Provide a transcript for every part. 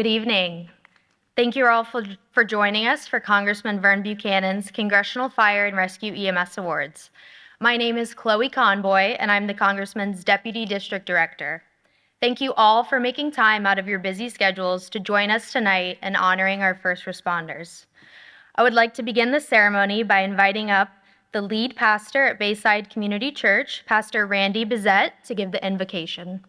Good evening. Thank you all for joining us for Congressman Vern Buchanan's Congressional Fire and Rescue EMS Awards. My name is Chloe Conboy, and I'm the Congressman's Deputy District Director. Thank you all for making time out of your busy schedules to join us tonight and honoring our first responders. I would like to begin the ceremony by inviting up the lead pastor at Bayside Community Church, Pastor Randy Bezette, to give the invocation.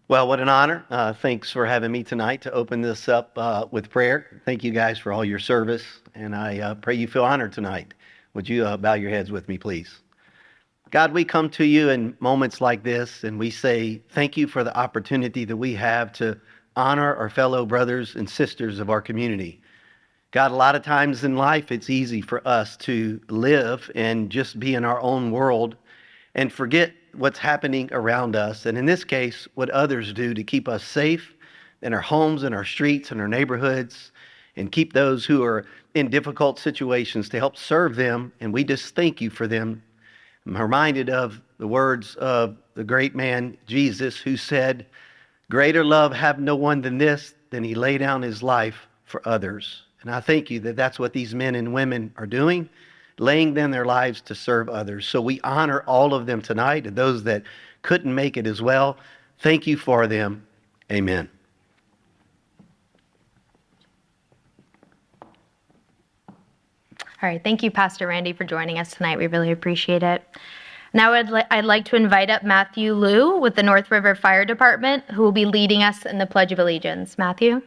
Well, what an honor. Thanks for having me tonight to open this up with prayer. Thank you guys for all your service, and I pray you feel honored tonight. Would you bow your heads with me, please? God, we come to you in moments like this, and we say thank you for the opportunity that we have to honor our fellow brothers and sisters of our community. God, a lot of times in life, it's easy for us to live and just be in our own world and forget what's happening around us, and in this case, what others do to keep us safe in our homes, in our streets, in our neighborhoods, and keep those who are in difficult situations to help serve them, and we just thank you for them. I'm reminded of the words of the great man Jesus, who said, "Greater love have no one than this, than he lay down his life for others." And I thank you that that's what these men and women are doing, laying down their lives to serve others. So we honor all of them tonight, and those that couldn't make it as well. Thank you for them. Amen. All right, thank you, Pastor Randy, for joining us tonight. We really appreciate it. Now I'd like to invite up Matthew Liu with the North River Fire Department, who will be leading us in the Pledge of Allegiance. Matthew?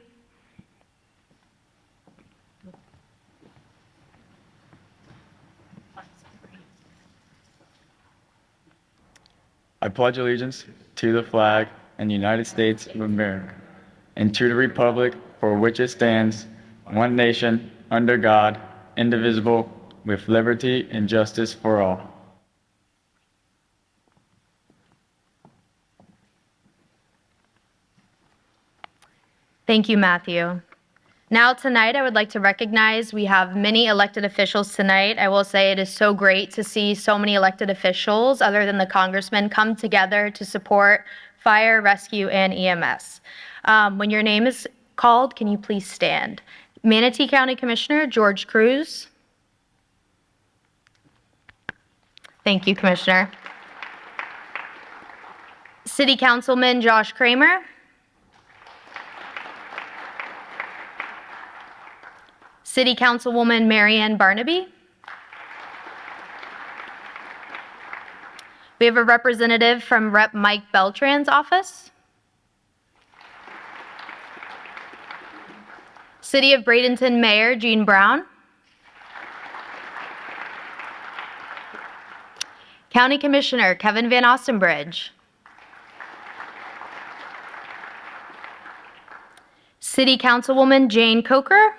I pledge allegiance to the flag and United States of America, and to the republic for which it stands, one nation, under God, indivisible, with liberty and justice for all. Thank you, Matthew. Now tonight, I would like to recognize we have many elected officials tonight. I will say it is so great to see so many elected officials, other than the congressman, come together to support fire, rescue, and EMS. When your name is called, can you please stand? Manatee County Commissioner George Cruz. Thank you, Commissioner. City Councilman Josh Kramer. City Councilwoman Marianne Barnaby. We have a representative from Rep. Mike Beltran's office. City of Bradenton Mayor Jean Brown. County Commissioner Kevin Van Ostenbridge. City Councilwoman Jane Coker.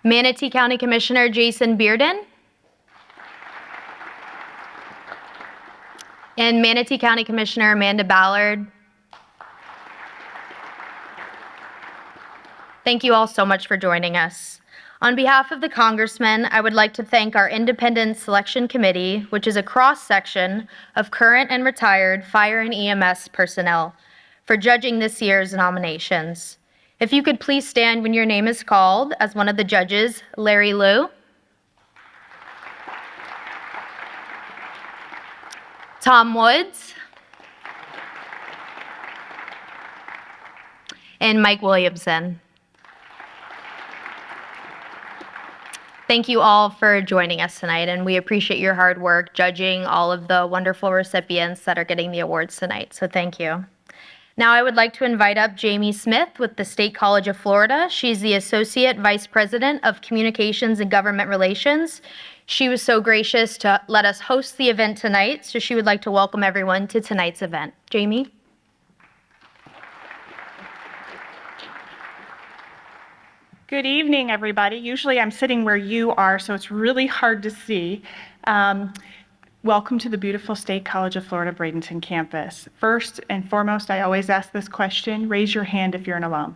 Manatee County Commissioner Jason Bearden. And Manatee County Commissioner Amanda Ballard. Thank you all so much for joining us. On behalf of the Congressman, I would like to thank our Independent Selection Committee, which is a cross-section of current and retired fire and EMS personnel, for judging this year's nominations. If you could please stand when your name is called as one of the judges, Larry Liu. Tom Woods. And Mike Williamson. Thank you all for joining us tonight, and we appreciate your hard work judging all of the wonderful recipients that are getting the awards tonight, so thank you. Now I would like to invite up Jamie Smith with the State College of Florida. She's the Associate Vice President of Communications and Government Relations. She was so gracious to let us host the event tonight, so she would like to welcome everyone to tonight's event. Jamie? Good evening, everybody. Usually I'm sitting where you are, so it's really hard to see. Welcome to the beautiful State College of Florida Bradenton campus. First and foremost, I always ask this question, raise your hand if you're an alum.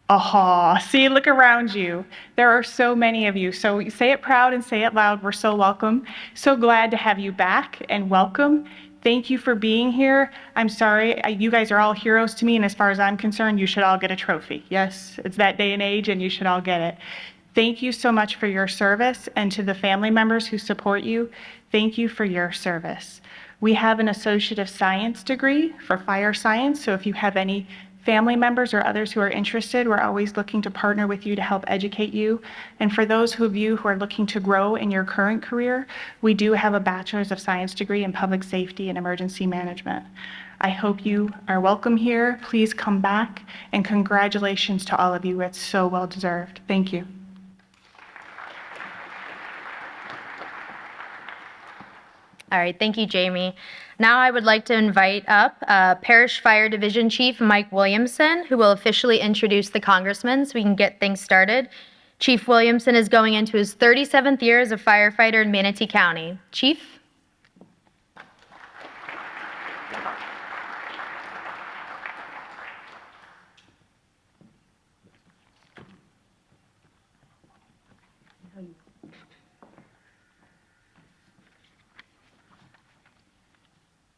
Aha, see, look around you. There are so many of you. So say it proud and say it loud. We're so welcome. So glad to have you back and welcome. Thank you for being here. I'm sorry, you guys are all heroes to me, and as far as I'm concerned, you should all get a trophy. Yes, it's that day and age, and you should all get it. Thank you so much for your service, and to the family members who support you, thank you for your service. We have an Associate of Science degree for fire science, so if you have any family members or others who are interested, we're always looking to partner with you to help educate you. And for those of you who are looking to grow in your current career, we do have a Bachelor's of Science degree in Public Safety and Emergency Management. I hope you are welcome here. Please come back, and congratulations to all of you. It's so well deserved. Thank you. All right, thank you, Jamie. Now I would like to invite up Parish Fire Division Chief Mike Williamson, who will officially introduce the congressman so we can get things started. Chief Williamson is going into his 37th year as a firefighter in Manatee County. Chief?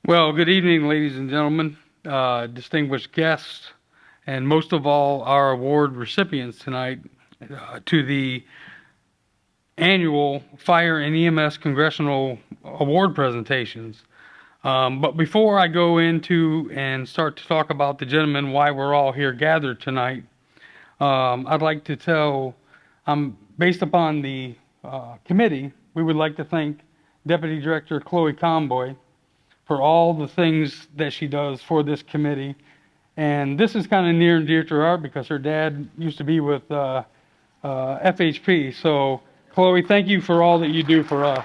Well, good evening, ladies and gentlemen, distinguished guests, and most of all, our award recipients tonight to the annual Fire and EMS Congressional Award presentations. But before I go into and start to talk about the gentlemen, why we're all here gathered tonight, I'd like to tell, based upon the committee, we would like to thank Deputy Director Chloe Conboy for all the things that she does for this committee. And this is kind of near and dear to her heart because her dad used to be with FHP. So, Chloe, thank you for all that you do for us.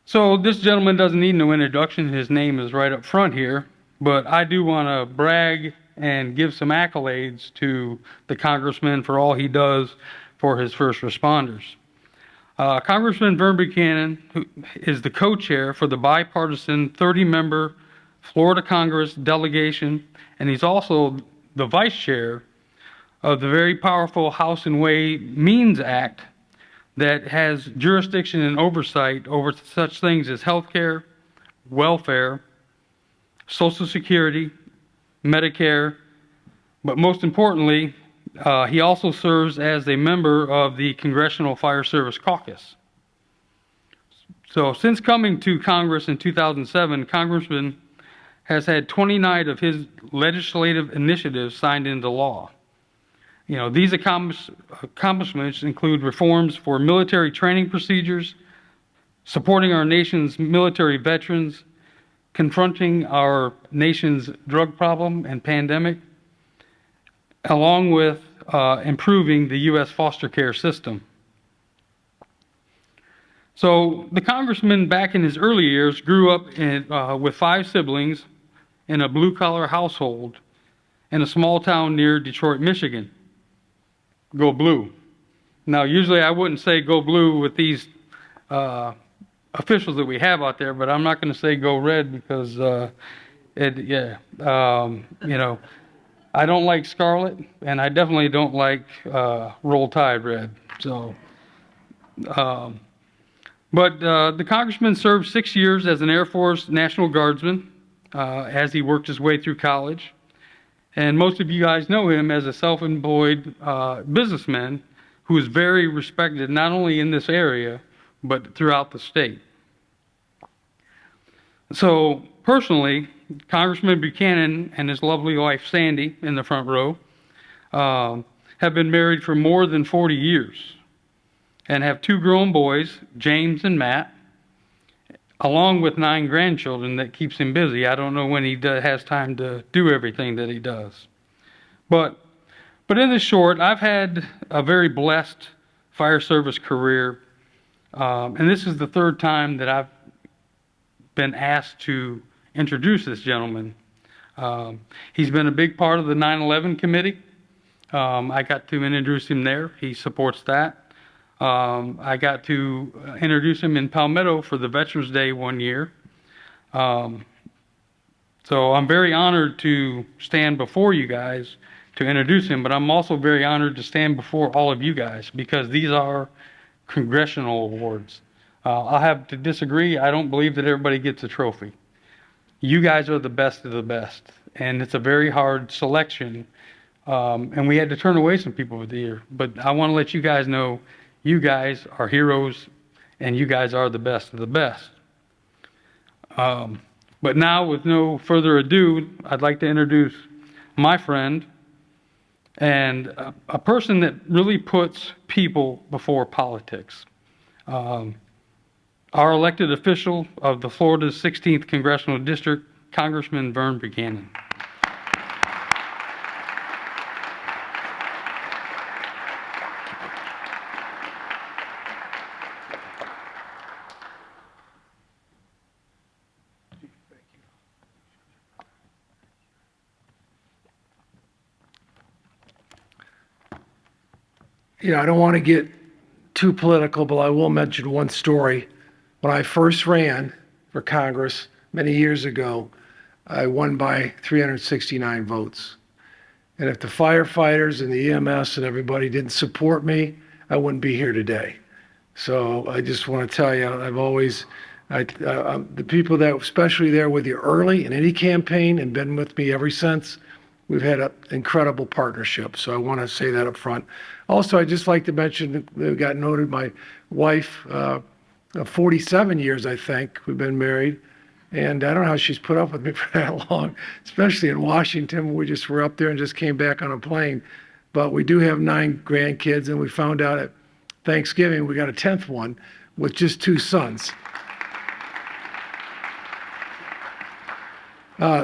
So this gentleman doesn't need no introduction. His name is right up front here. But I do want to brag and give some accolades to the congressman for all he does for his first responders. Congressman Vern Buchanan, who is the co-chair for the bipartisan 30-member Florida Congress delegation, and he's also the vice chair of the very powerful House and Way Means Act that has jurisdiction and oversight over such things as healthcare, welfare, Social Security, Medicare, but most importantly, he also serves as a member of the Congressional Fire Service Caucus. So since coming to Congress in 2007, Congressman has had 29 of his legislative initiatives signed into law. You know, these accomplishments include reforms for military training procedures, supporting our nation's military veterans, confronting our nation's drug problem and pandemic, along with improving the U.S. foster care system. So the congressman back in his early years grew up with 5 siblings in a blue-collar household in a small town near Detroit, Michigan. Go Blue. Now, usually I wouldn't say go blue with these officials that we have out there, but I'm not going to say go red because, you know, I don't like scarlet, and I definitely don't like Roll Tide red. So, but the congressman served 6 years as an Air Force National Guardsman as he worked his way through college. And most of you guys know him as a self-employed businessman who is very respected not only in this area, but throughout the state. So personally, Congressman Buchanan and his lovely wife, Sandy, in the front row, have been married for more than 40 years and have 2 grown boys, James and Matt, along with 9 grandchildren that keeps him busy. I don't know when he has time to do everything that he does. But in the short, I've had a very blessed fire service career, and this is the 3rd time that I've been asked to introduce this gentleman. He's been a big part of the 9/11 committee. I got to introduce him there. He supports that. I got to introduce him in Palmetto for the Veterans Day one year. So I'm very honored to stand before you guys to introduce him, but I'm also very honored to stand before all of you guys because these are congressional awards. I'll have to disagree. I don't believe that everybody gets a trophy. You guys are the best of the best, and it's a very hard selection. And we had to turn away some people over the year, but I want to let you guys know you guys are heroes and you guys are the best of the best. But now, with no further ado, I'd like to introduce my friend and a person that really puts people before politics. Our elected official of the Florida's 16th Congressional District, Congressman Vern Buchanan. I don't want to get too political, but I will mention one story. When I first ran for Congress many years ago, I won by 369 votes. And if the firefighters and the EMS and everybody didn't support me, I wouldn't be here today. So I just want to tell you, the people that, especially there with you early in any campaign and been with me ever since, we've had an incredible partnership. So I want to say that up front. Also, I'd just like to mention that got noted my wife, 47 years, I think, we've been married. And I don't know how she's put up with me for that long, especially in Washington. We just were up there and just came back on a plane. But we do have 9 grandkids, and we found out at Thanksgiving we got a 10th one with just 2 sons.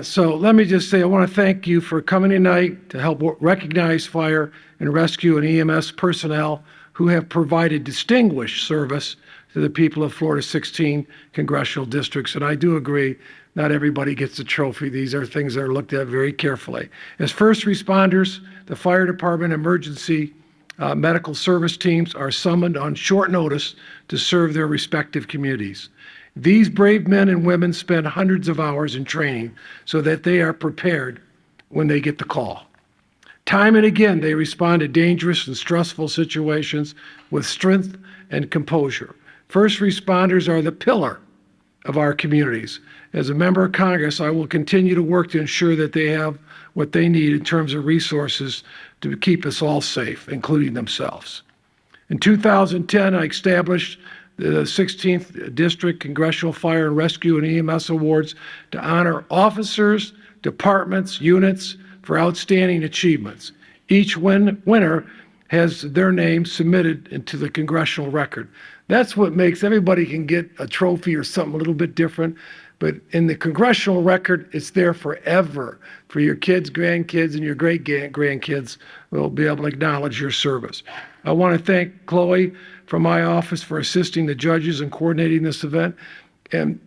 So let me just say I want to thank you for coming tonight to help recognize fire and rescue and EMS personnel who have provided distinguished service to the people of Florida's 16 congressional districts. And I do agree, not everybody gets a trophy. These are things that are looked at very carefully. As first responders, the fire department emergency medical service teams are summoned on short notice to serve their respective communities. These brave men and women spend hundreds of hours in training so that they are prepared when they get the call. Time and again, they respond to dangerous and stressful situations with strength and composure. First responders are the pillar of our communities. As a member of Congress, I will continue to work to ensure that they have what they need in terms of resources to keep us all safe, including themselves. In 2010, I established the 16th District Congressional Fire and Rescue and EMS Awards to honor officers, departments, units for outstanding achievements. Each winner has their name submitted into the congressional record. That's what makes everybody can get a trophy or something a little bit different. But in the congressional record, it's there forever for your kids, grandkids, and your great-grandkids will be able to acknowledge your service. I want to thank Chloe from my office for assisting the judges and coordinating this event. And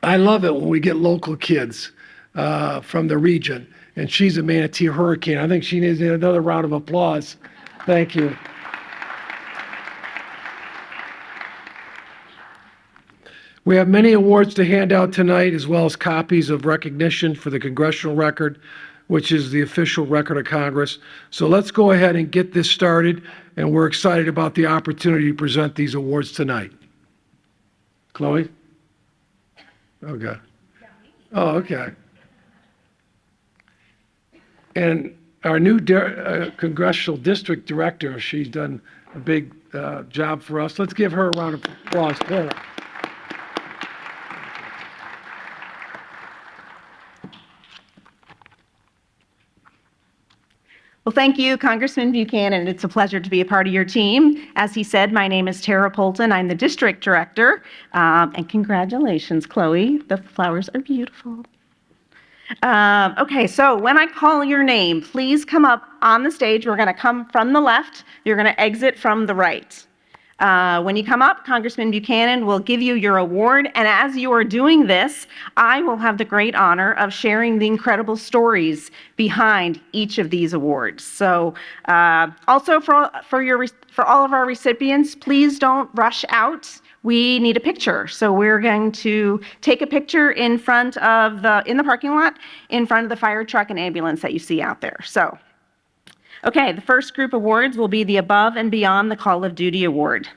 I love it when we get local kids from the region. And she's a Manatee Hurricane. I think she needs another round of applause. Thank you. We have many awards to hand out tonight, as well as copies of recognition for the congressional record, which is the official record of Congress. So let's go ahead and get this started, and we're excited about the opportunity to present these awards tonight. Chloe? Okay. Oh, okay. And our new congressional district director, she's done a big job for us. Let's give her a round of applause. There. Well, thank you, Congressman Buchanan. It's a pleasure to be a part of your team. As he said, my name is Tara Polton. I'm the district director. And congratulations, Chloe. The flowers are beautiful. Okay, so when I call your name, please come up on the stage. We're going to come from the left. You're going to exit from the right. When you come up, Congressman Buchanan will give you your award. And as you are doing this, I will have the great honor of sharing the incredible stories behind each of these awards. So also for all of our recipients, please don't rush out. we need a picture. So we're going to take a picture in the parking lot, in front of the fire truck and ambulance that you see out there. So, okay, the first group awards will be the Above and Beyond the Call of Duty Award.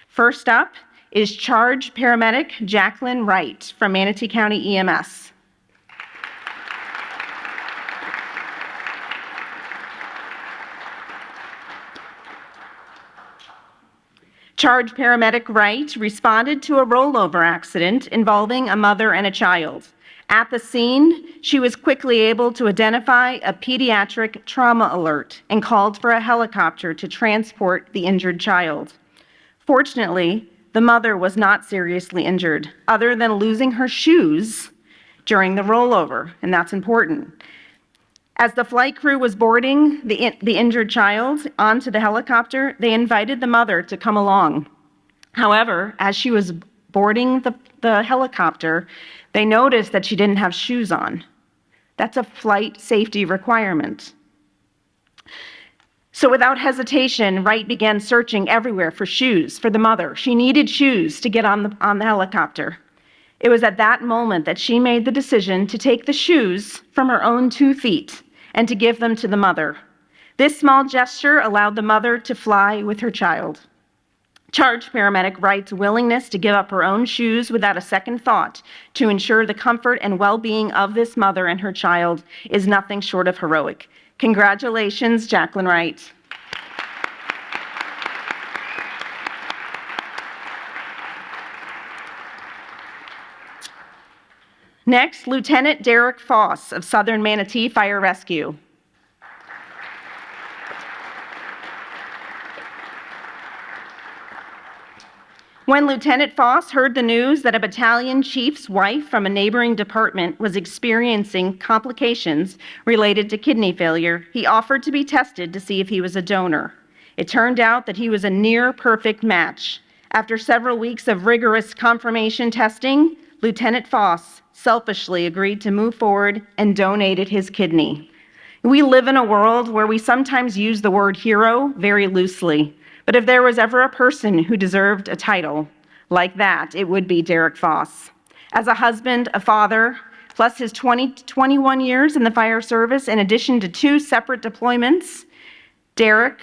First up is Charge Paramedic Jacqueline Wright from Manatee County EMS. Charge Paramedic Wright responded to a rollover accident involving a mother and a child. At the scene, she was quickly able to identify a pediatric trauma alert and called for a helicopter to transport the injured child. Fortunately, the mother was not seriously injured, other than losing her shoes during the rollover, and that's important. As the flight crew was boarding the injured child onto the helicopter, they invited the mother to come along. However, as she was boarding the helicopter, they noticed that she didn't have shoes on. That's a flight safety requirement. So without hesitation, Wright began searching everywhere for shoes for the mother. She needed shoes to get on the helicopter. It was at that moment that she made the decision to take the shoes from her own 2 feet and to give them to the mother. This small gesture allowed the mother to fly with her child. Charge Paramedic Wright's willingness to give up her own shoes without a second thought to ensure the comfort and well-being of this mother and her child is nothing short of heroic. Congratulations, Jacqueline Wright. Next, Lieutenant Derek Foss of Southern Manatee Fire Rescue. When Lieutenant Foss heard the news that a battalion chief's wife from a neighboring department was experiencing complications related to kidney failure, he offered to be tested to see if he was a donor. It turned out that he was a near-perfect match. After several weeks of rigorous confirmation testing, Lieutenant Foss selfishly agreed to move forward and donated his kidney. We live in a world where we sometimes use the word hero very loosely. But if there was ever a person who deserved a title like that, it would be Derek Foss. As a husband, a father, plus his 21 years in the fire service, in addition to 2 separate deployments, Derek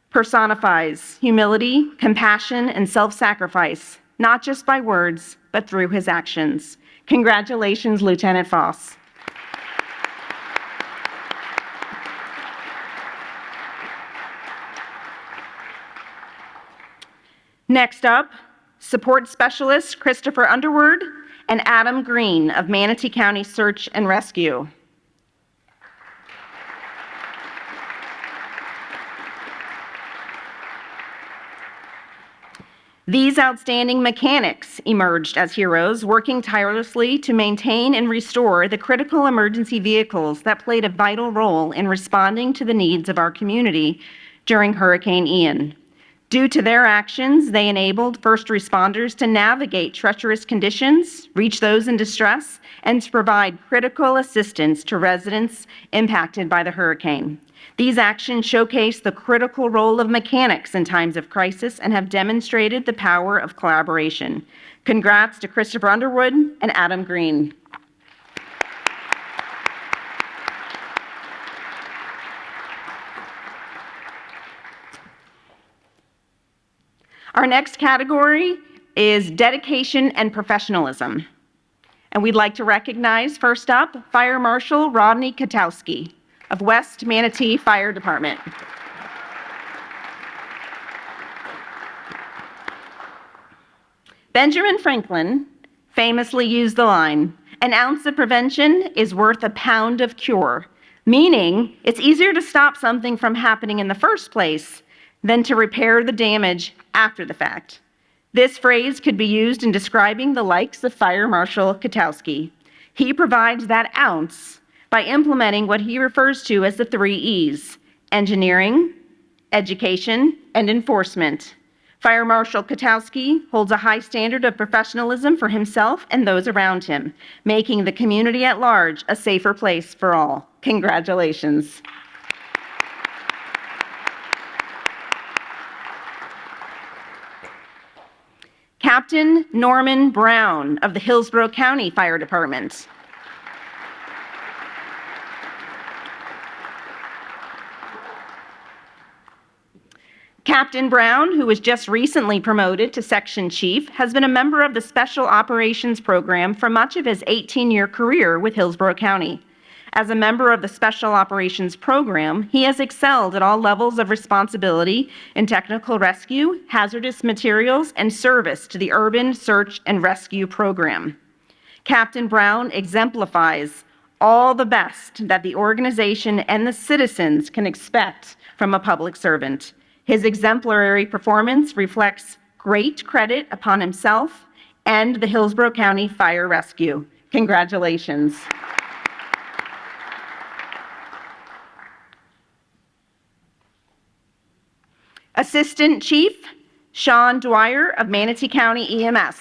personifies humility, compassion, and self-sacrifice, not just by words, but through his actions. Congratulations, Lieutenant Foss. Next up, support specialists Christopher Underwood and Adam Green of Manatee County Search and Rescue. These outstanding mechanics emerged as heroes, working tirelessly to maintain and restore the critical emergency vehicles that played a vital role in responding to the needs of our community during Hurricane Ian. Due to their actions, they enabled first responders to navigate treacherous conditions, reach those in distress, and to provide critical assistance to residents impacted by the hurricane. These actions showcase the critical role of mechanics in times of crisis and have demonstrated the power of collaboration. Congrats to Christopher Underwood and Adam Green. Our next category is dedication and professionalism. And we'd like to recognize, first up, Fire Marshal Rodney Katowski of West Manatee Fire Department. Benjamin Franklin famously used the line, "An ounce of prevention is worth a pound of cure," meaning it's easier to stop something from happening in the first place than to repair the damage after the fact. This phrase could be used in describing the likes of Fire Marshal Katowski. He provides that ounce by implementing what he refers to as the 3 E's: engineering, education, and enforcement. Fire Marshal Katowski holds a high standard of professionalism for himself and those around him, making the community at large a safer place for all. Congratulations. Captain Norman Brown of the Hillsborough County Fire Department. Captain Brown, who was just recently promoted to Section Chief, has been a member of the Special Operations Program for much of his 18-year career with Hillsborough County. As a member of the Special Operations Program, he has excelled at all levels of responsibility in technical rescue, hazardous materials, and service to the Urban Search and Rescue Program. Captain Brown exemplifies all the best that the organization and the citizens can expect from a public servant. His exemplary performance reflects great credit upon himself and the Hillsborough County Fire Rescue. Congratulations. Assistant Chief Sean Dwyer of Manatee County EMS.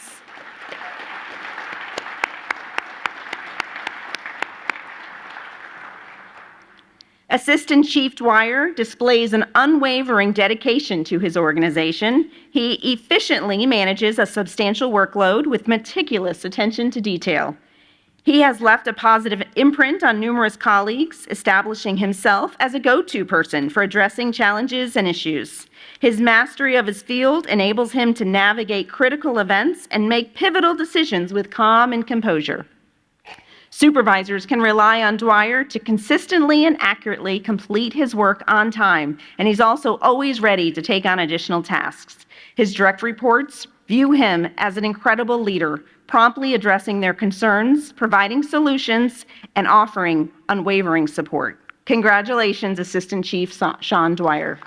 Assistant Chief Dwyer displays an unwavering dedication to his organization. He efficiently manages a substantial workload with meticulous attention to detail. He has left a positive imprint on numerous colleagues, establishing himself as a go-to person for addressing challenges and issues. His mastery of his field enables him to navigate critical events and make pivotal decisions with calm and composure. Supervisors can rely on Dwyer to consistently and accurately complete his work on time, and he's also always ready to take on additional tasks. His direct reports view him as an incredible leader, promptly addressing their concerns, providing solutions, and offering unwavering support. Congratulations, Assistant Chief Sean Dwyer.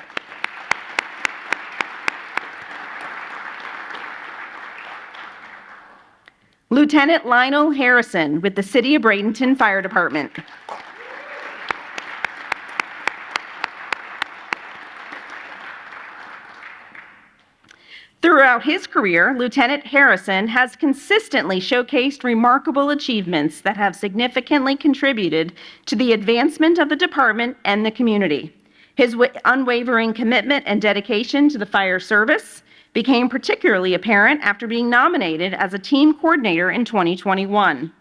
Lieutenant Lionel Harrison with the City of Bradenton Fire Department. Throughout his career, Lieutenant Harrison has consistently showcased remarkable achievements that have significantly contributed to the advancement of the department and the community. His unwavering commitment and dedication to the fire service became particularly apparent after being nominated as a team coordinator in 2021.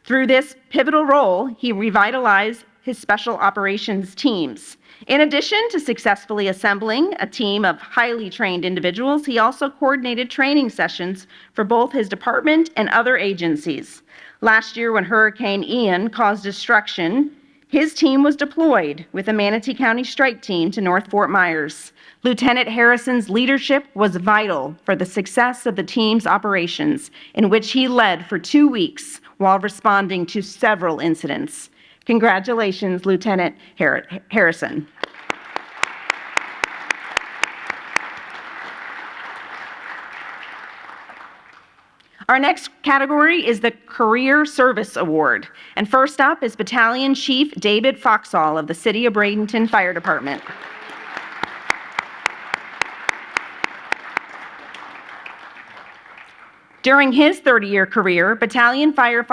Through this pivotal role, he revitalized his special operations teams. In addition to successfully assembling a team of highly trained individuals, he also coordinated training sessions for both his department and other agencies. Last year, when Hurricane Ian caused destruction, his team was deployed with a Manatee County strike team to North Fort Myers. Lieutenant Harrison's leadership was vital for the success of the team's operations, in which he led for 2 weeks while responding to several incidents. Congratulations, Lieutenant Harrison. Our next category is the Career Service Award. And first up is Battalion Chief David Foxall of the City of Bradenton Fire Department. During his 30-year career, Battalion Chief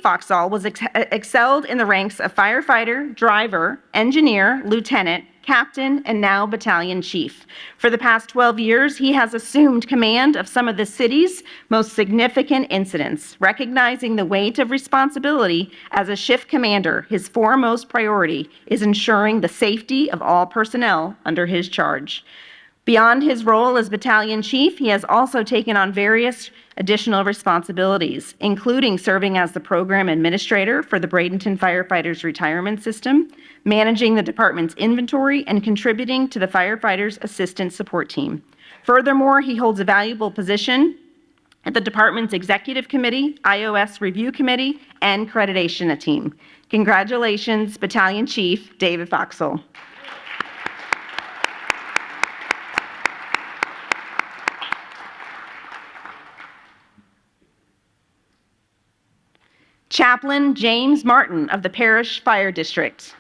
Foxall was excelled in the ranks of firefighter, driver, engineer, lieutenant, captain, and now battalion chief. For the past 12 years, he has assumed command of some of the city's most significant incidents. Recognizing the weight of responsibility as a shift commander, his foremost priority is ensuring the safety of all personnel under his charge. Beyond his role as battalion chief, he has also taken on various additional responsibilities, including serving as the program administrator for the Bradenton Firefighters Retirement System, managing the department's inventory, and contributing to the Firefighters Assistance Support Team. Furthermore, he holds a valuable position at the department's Executive Committee, iOS Review Committee, and Accreditation Team. Congratulations, Battalion Chief David Foxall. Chaplain James Martin of the Parish Fire District.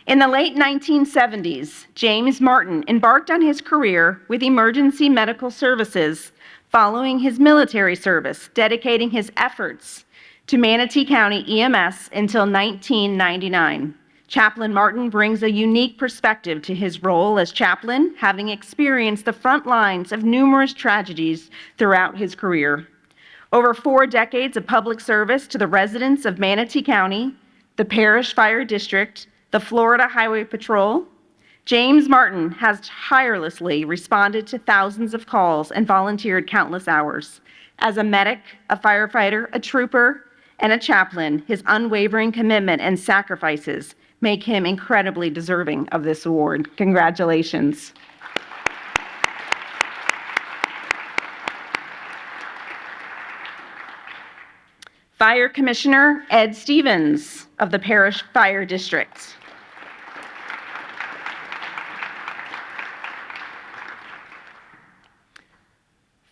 In the late 1970s, James Martin embarked on his career with emergency medical services following his military service, dedicating his efforts to Manatee County EMS until 1999. Chaplain Martin brings a unique perspective to his role as chaplain, having experienced the front lines of numerous tragedies throughout his career. Over 4 decades of public service to the residents of Manatee County, the Parish Fire District, the Florida Highway Patrol, James Martin has tirelessly responded to thousands of calls and volunteered countless hours. As a medic, a firefighter, a trooper, and a chaplain, his unwavering commitment and sacrifices make him incredibly deserving of this award. Congratulations. Fire Commissioner Ed Stevens of the Parish Fire District.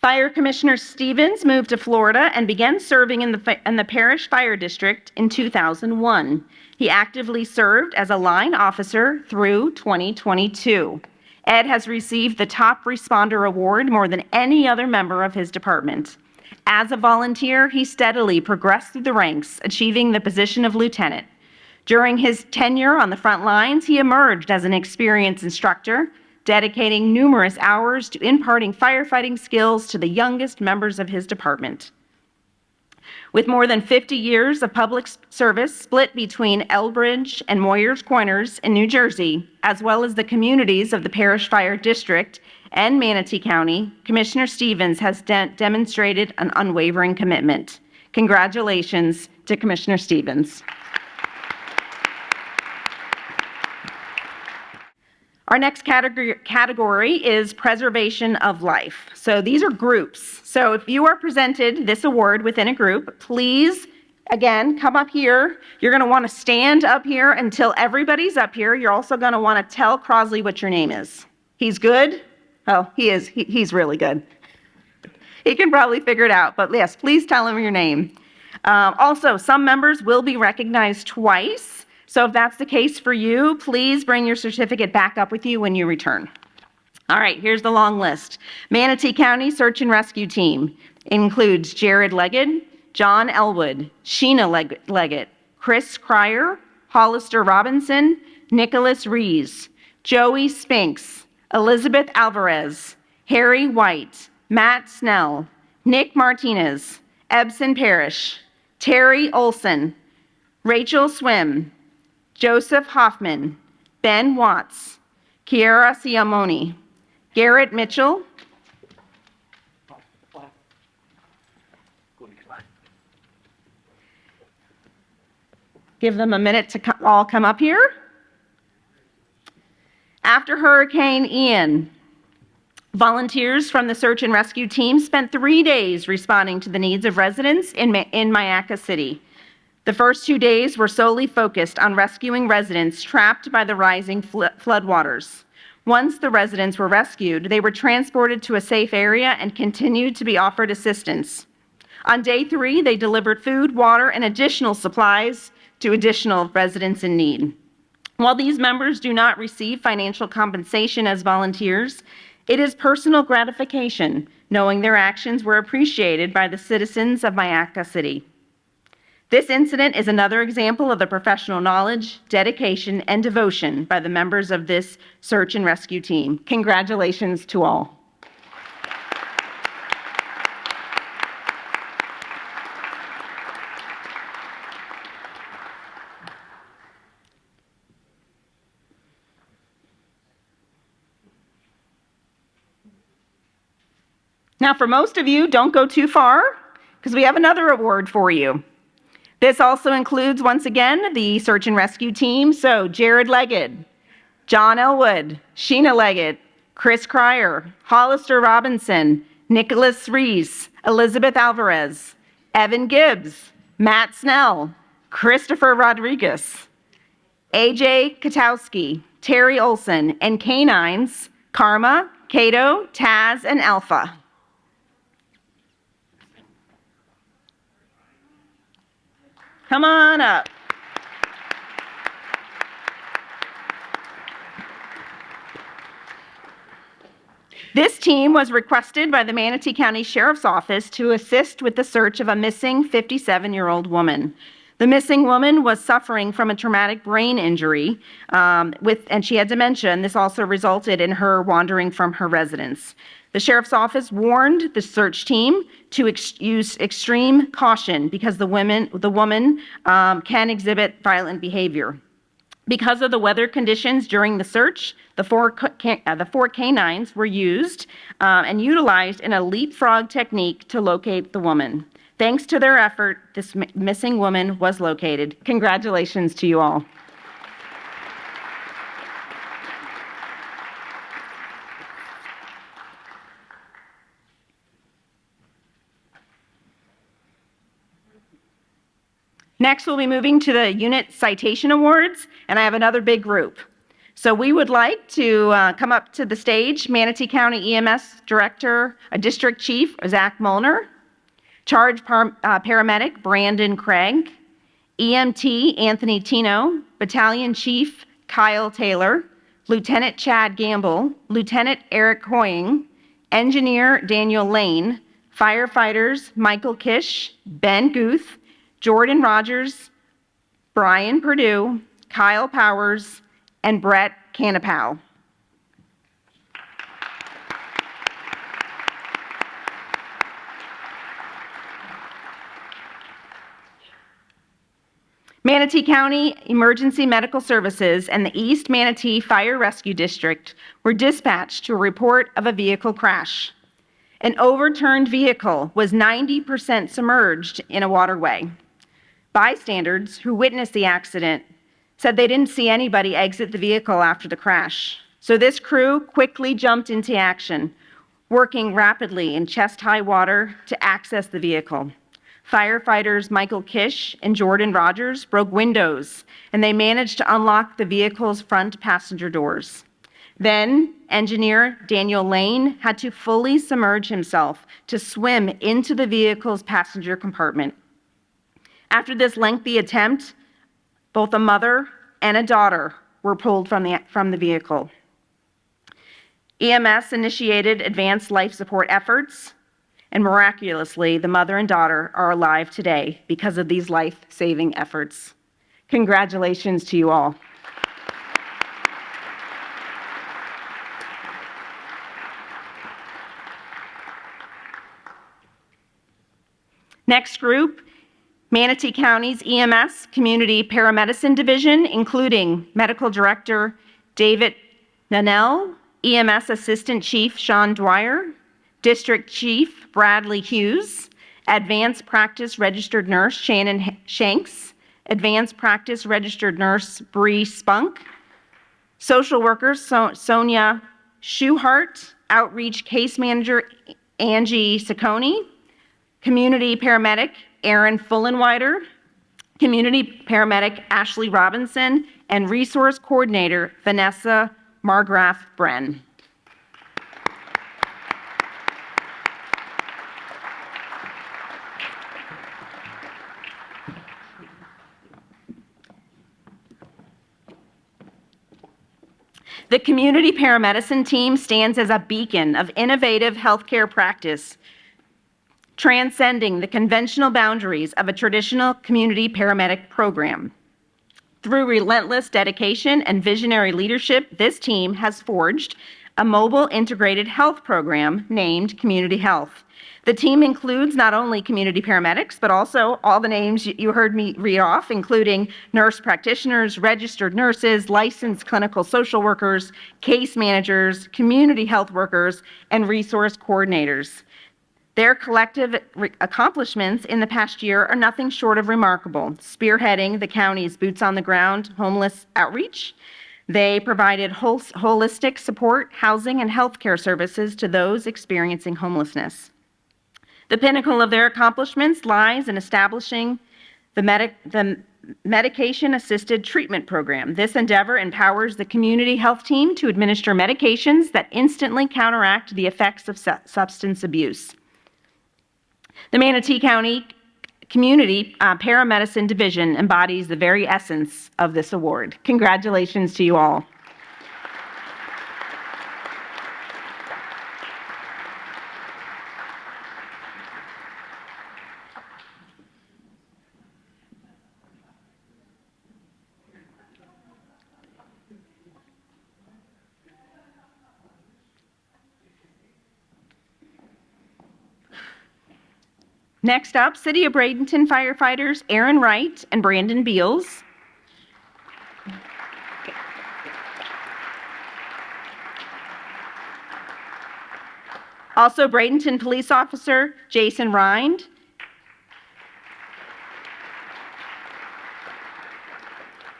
Fire Commissioner Stevens moved to Florida and began serving in the Parish Fire District in 2001. He actively served as a line officer through 2022. Ed has received the Top Responder Award more than any other member of his department. As a volunteer, he steadily progressed through the ranks, achieving the position of lieutenant. During his tenure on the front lines, he emerged as an experienced instructor, dedicating numerous hours to imparting firefighting skills to the youngest members of his department. With more than 50 years of public service split between Elbridge and Moyers Corners in New Jersey, as well as the communities of the Parish Fire District and Manatee County, Commissioner Stevens has demonstrated an unwavering commitment. Congratulations to Commissioner Stevens. Our next category is preservation of life. So these are groups. So if you are presented this award within a group, please, again, come up here. You're going to want to stand up here until everybody's up here. You're also going to want to tell Crosley what your name is. He's good? Oh, he is. He's really good. He can probably figure it out. But yes, please tell him your name. Also, some members will be recognized twice. So if that's the case for you, please bring your certificate back up with you when you return. All right, here's the long list. Manatee County Search and Rescue Team includes Jared Leggett, John Elwood, Sheena Leggett, Chris Cryer, Hollister Robinson, Nicholas Rees, Joey Spinks, Elizabeth Alvarez, Harry White, Matt Snell, Nick Martinez, Ebson Parrish, Terry Olson, Rachel Swim, Joseph Hoffman, Ben Watts, Kiara Siamoni, Garrett Mitchell, give them a minute to all come up here. After Hurricane Ian, volunteers from the search and rescue team spent 3 days responding to the needs of residents in Mayaca City. The first 2 days were solely focused on rescuing residents trapped by the rising floodwaters. Once the residents were rescued, they were transported to a safe area and continued to be offered assistance. On day 3, they delivered food, water, and additional supplies to additional residents in need. While these members do not receive financial compensation as volunteers, it is personal gratification knowing their actions were appreciated by the citizens of Mayaca City. This incident is another example of the professional knowledge, dedication, and devotion by the members of this search and rescue team. Congratulations to all. Now, for most of you, don't go too far, because we have another award for you. This also includes, once again, the search and rescue team. So Jared Leggett, John Elwood, Sheena Leggett, Chris Cryer, Hollister Robinson, Nicholas Rees, Elizabeth Alvarez, Evan Gibbs, Matt Snell, Christopher Rodriguez, AJ Katowski, Terry Olson, and canines, Karma, Cato, Taz, and Alpha. Come on up. This team was requested by the Manatee County Sheriff's Office to assist with the search of a missing 57-year-old woman. The missing woman was suffering from a traumatic brain injury, and she had dementia, and this also resulted in her wandering from her residence. The sheriff's office warned the search team to use extreme caution because the woman can exhibit violent behavior. Because of the weather conditions during the search, the four canines were used and utilized in a leapfrog technique to locate the woman. Thanks to their effort, this missing woman was located. Congratulations to you all. Next, we'll be moving to the Unit Citation Awards, and I have another big group. So we would like to come up to the stage, Manatee County EMS Director, District Chief Zach Molnar, Charge Paramedic Brandon Craig, EMT Anthony Tino, Battalion Chief Kyle Taylor, Lieutenant Chad Gamble, Lieutenant Eric Hoying, Engineer Daniel Lane, Firefighters Michael Kish, Ben Guth, Jordan Rogers, Brian Perdue, Kyle Powers, and Brett Canapow. Manatee County Emergency Medical Services and the East Manatee Fire Rescue District were dispatched to a report of a vehicle crash. An overturned vehicle was 90% submerged in a waterway. Bystanders who witnessed the accident said they didn't see anybody exit the vehicle after the crash. So this crew quickly jumped into action, working rapidly in chest-high water to access the vehicle. Firefighters Michael Kish and Jordan Rogers broke windows, and they managed to unlock the vehicle's front passenger doors. Then, engineer Daniel Lane had to fully submerge himself to swim into the vehicle's passenger compartment. After this lengthy attempt, both a mother and a daughter were pulled from the vehicle. EMS initiated advanced life support efforts, and miraculously, the mother and daughter are alive today because of these life-saving efforts. Congratulations to you all. Next group, Manatee County's EMS Community Paramedicine Division, including Medical Director David Nanell, EMS Assistant Chief Sean Dwyer, District Chief Bradley Hughes, Advanced Practice Registered Nurse Shannon Shanks, Advanced Practice Registered Nurse Bree Spunk, Social Worker Sonia Schuhart, Outreach Case Manager Angie Saccone, Community Paramedic Aaron Fullenwider, Community Paramedic Ashley Robinson, and Resource Coordinator Vanessa Margraf Bren. The Community Paramedicine team stands as a beacon of innovative healthcare practice, transcending the conventional boundaries of a traditional community paramedic program. Through relentless dedication and visionary leadership, this team has forged a mobile integrated health program named Community Health. The team includes not only community paramedics, but also all the names you heard me read off, including nurse practitioners, registered nurses, licensed clinical social workers, case managers, community health workers, and resource coordinators. Their collective accomplishments in the past year are nothing short of remarkable, spearheading the county's boots-on-the-ground homeless outreach. They provided holistic support, housing, and healthcare services to those experiencing homelessness. The pinnacle of their accomplishments lies in establishing the medication-assisted treatment program. This endeavor empowers the community health team to administer medications that instantly counteract the effects of substance abuse. The Manatee County Community Paramedicine Division embodies the very essence of this award. Congratulations to you all. Next up, City of Bradenton firefighters Aaron Wright and Brandon Beals. Also, Bradenton police officer Jason Rind.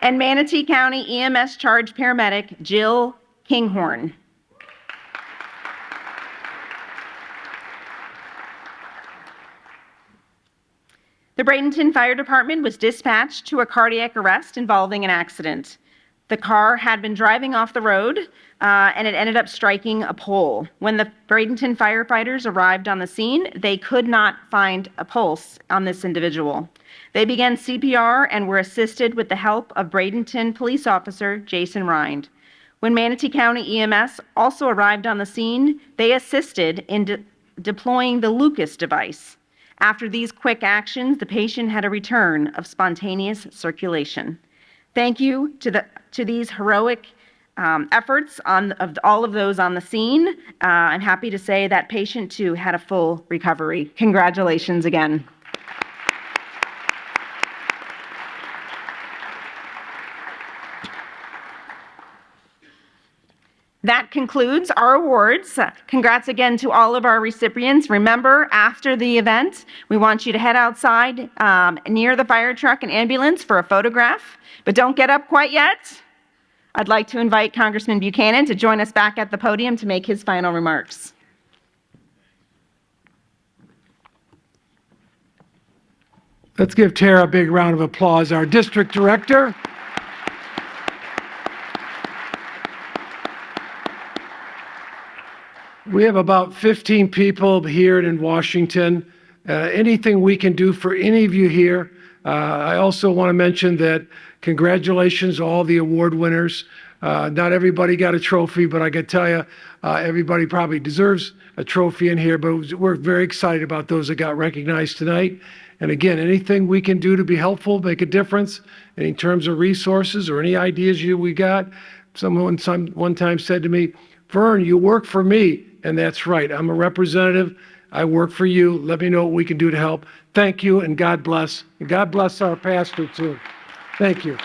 And Manatee County EMS charge paramedic Jill Kinghorn. The Bradenton Fire Department was dispatched to a cardiac arrest involving an accident. The car had been driving off the road and it ended up striking a pole. When the Bradenton firefighters arrived on the scene, they could not find a pulse on this individual. They began CPR and were assisted with the help of Bradenton police officer Jason Rind. When Manatee County EMS also arrived on the scene, they assisted in deploying the Lucas device. After these quick actions, the patient had a return of spontaneous circulation. Thank you to these heroic efforts of all of those on the scene. I'm happy to say that patient too had a full recovery. Congratulations again. That concludes our awards. Congrats again to all of our recipients. Remember, after the event, we want you to head outside near the fire truck and ambulance for a photograph, but don't get up quite yet. I'd like to invite Congressman Buchanan to join us back at the podium to make his final remarks. Let's give Tara a big round of applause, our district director. We have about 15 people here in Washington. Anything we can do for any of you here. I also want to mention that congratulations to all the award winners. Not everybody got a trophy, but I can tell you, everybody probably deserves a trophy in here, but we're very excited about those that got recognized tonight. And again, anything we can do to be helpful, make a difference in terms of resources or any ideas we got. Someone one time said to me, Vern, you work for me. And that's right. I'm a representative. I work for you. Let me know what we can do to help. Thank you, and God bless. And God bless our pastor, too. Thank you.